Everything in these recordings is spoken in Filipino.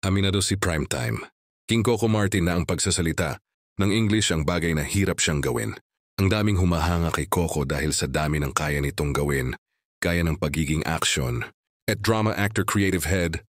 Aminado si Primetime. King Coco Martin na ang pagsasalita. Ng English ang bagay na hirap siyang gawin. Ang daming humahanga kay Coco dahil sa dami ng kaya nitong gawin. Kaya ng pagiging action. At drama actor creative head,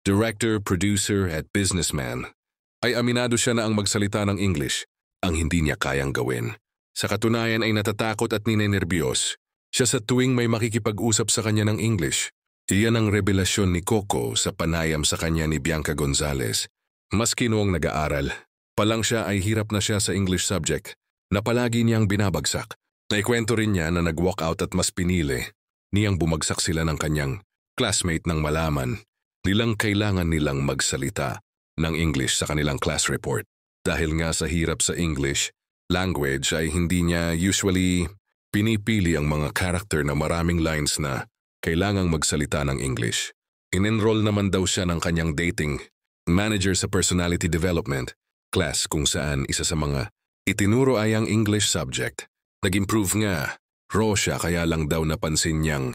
director, producer at businessman. Ay aminado siya na ang magsalita ng English ang hindi niya kayang gawin. Sa katunayan ay natatakot at ninenerbiyos. Siya sa tuwing may makikipag-usap sa kanya ng English. Iyan ang revelasyon ni Coco sa panayam sa kanya ni Bianca Gonzalez. Maski noong nag-aaral, palang siya ay hirap na siya sa English subject na palagi niyang binabagsak. Naikwento rin niya na nag-walk out at mas pinili niyang bumagsak sila ng kanyang classmate nang malaman nilang kailangan nilang magsalita ng English sa kanilang class report. Dahil nga sa hirap sa English language ay hindi niya usually pinipili ang mga character na maraming lines na kailangang magsalita ng English. In-enroll naman daw siya ng kanyang dating manager sa personality development class kung saan isa sa mga itinuro ay ang English subject. Nag-improve nga, raw siya kaya lang daw napansin niyang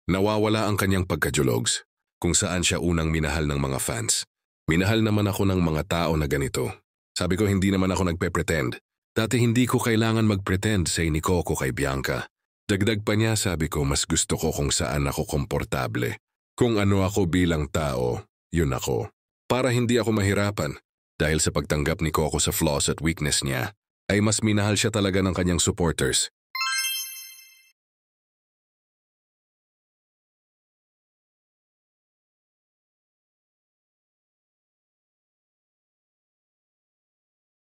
nawawala ang kanyang pagka-jologs kung saan siya unang minahal ng mga fans. Minahal naman ako ng mga tao na ganito. Sabi ko hindi naman ako nagpe-pretend. Dati hindi ko kailangan mag-pretend, say ni Coco kay Bianca. Dagdag pa niya sabi ko mas gusto ko kung saan ako komportable. Kung ano ako bilang tao, yun ako. Para hindi ako mahirapan. Dahil sa pagtanggap ni Coco sa flaws at weakness niya, ay mas minahal siya talaga ng kanyang supporters.